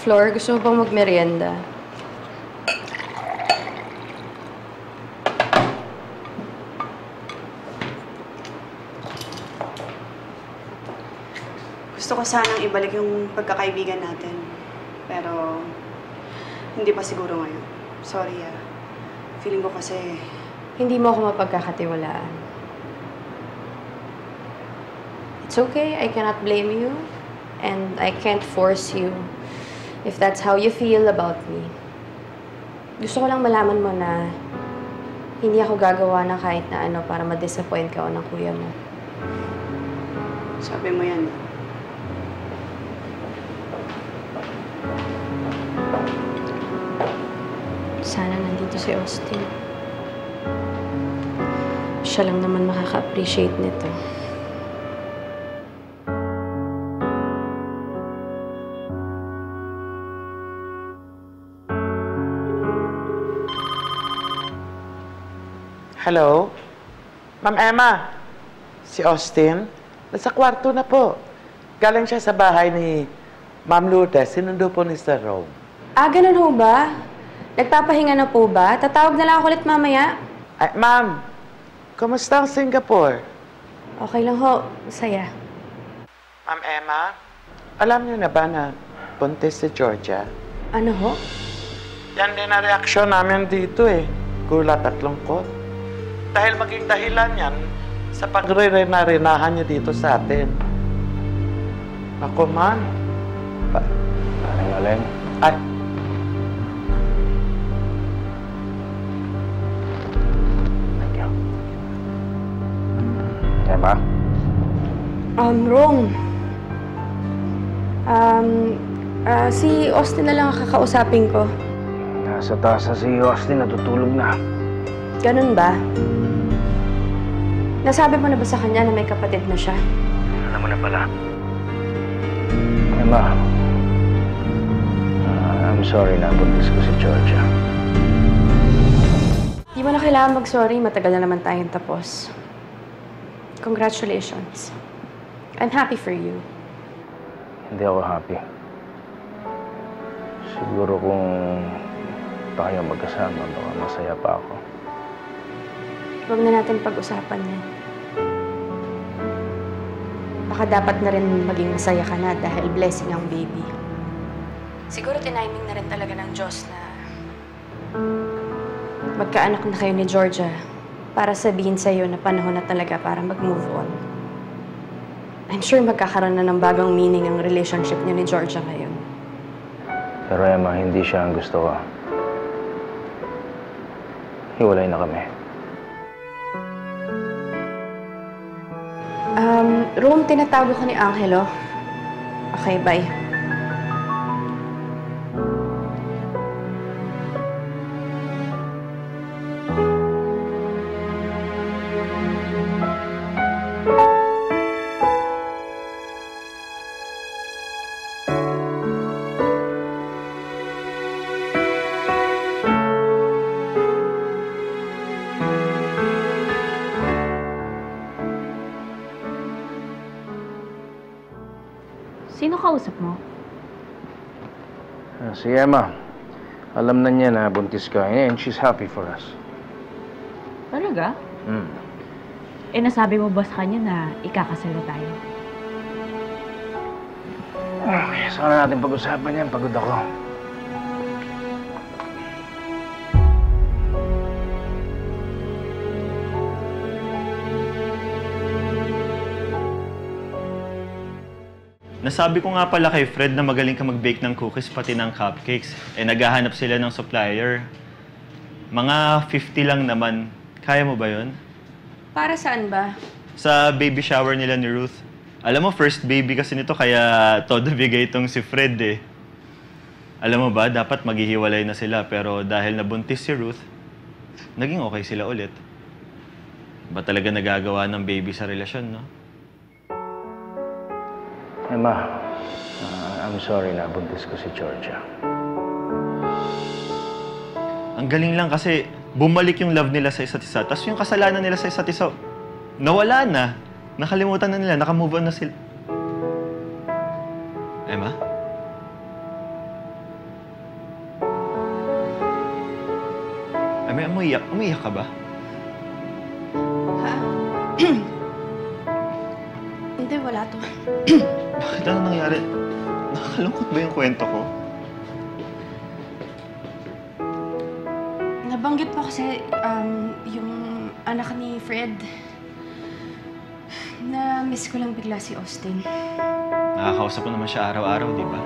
Flor, gusto mo bang magmerienda? Gusto ko sanang ibalik yung pagkakaibigan natin. Pero, hindi pa siguro ngayon. Sorry, ah. Feeling ko kasi... Hindi mo ako mapagkakatiwalaan. It's okay, I cannot blame you. And I can't force you if that's how you feel about me. Gusto ko lang malaman mo na hindi ako gagawa ng kahit na ano para ma-disappoint ka o ng kuya mo. Sabi mo yan. Sana nandito si Austin. Siya lang naman makaka-appreciate nito. Hello? Ma'am Emma, si Austin, nasa kwarto na po. Galing siya sa bahay ni Ma'am Lourdes, sinundo po ni Sir Rome. Ah, ganun ho ba? Nagpapahinga na po ba? Tatawag na lang ako ulit mamaya. Ay, Ma'am, kumusta ang Singapore? Okay lang ho, saya. Ma'am Emma, alam niyo na ba na buntis si Georgia? Ano ho? Yan din ang reaksyon namin dito eh. Gulat at lungkot. Dahil maging dahilan yan sa pagre-rena-renahan niyo dito sa atin. Ako man. Aling-aling. Ay. Thank you. Emma? Rome. Si Austin na lang ang kakausapin ko. Nasa taas na si Austin, natutulog na. Ganun ba? Nasabi mo na ba sa kanya na may kapatid na siya? Alam mo na pala. Emma, I'm sorry na buntis ko si Georgia. Di mo na kailangan mag-sorry. Matagal na naman tayong tapos. Congratulations. I'm happy for you. Hindi ako happy. Siguro kung tayo magkasama, baka masaya pa ako. Huwag na natin pag-usapan yan. Baka dapat na rin maging masaya ka na dahil blessing ang baby. Siguro tiniming na rin talaga ng Diyos na magkaanak na kayo ni Georgia para sabihin sa'yo na panahon na talaga para mag-move on. I'm sure magkakaroon na ng bagong meaning ang relationship niyo ni Georgia ngayon. Pero Emma, hindi siya ang gusto ko. Hiwalay na kami. Rome, tinatago ko ni Angelo. Okay, bye. Sino kausap mo? Si Emma. Alam na niya na buntis ka and she's happy for us. Talaga? Hmm. Eh, nasabi mo ba sa kanya na ikakasal na tayo? Saan na natin pag-usapan yan? Pagod ako. Nasabi ko nga pala kay Fred na magaling ka mag-bake ng cookies pati ng cupcakes. Eh, naghahanap sila ng supplier. Mga 50 lang naman. Kaya mo ba yun? Para saan ba? Sa baby shower nila ni Ruth. Alam mo, first baby kasi nito kaya todo bigay itong si Fred eh. Alam mo ba, dapat maghihiwalay na sila pero dahil nabuntis si Ruth, naging okay sila ulit. Ba talaga nagagawa ng baby sa relasyon, no? Emma, I'm sorry na buntis ko si Georgia. Ang galing lang kasi bumalik yung love nila sa isa't isa. Tapos yung kasalanan nila sa isa't isa, nawala na. Nakalimutan na nila. Nakamove on na sila. Emma? May umiyak ka ba? Ha? Hindi, wala to. Bakit ano nangyari? Nakakalungkot ba yung kwento ko? Nabanggit mo kasi, yung anak ni Fred. Na-miss ko lang bigla si Austin. Nakakausap mo naman siya araw-araw, di ba?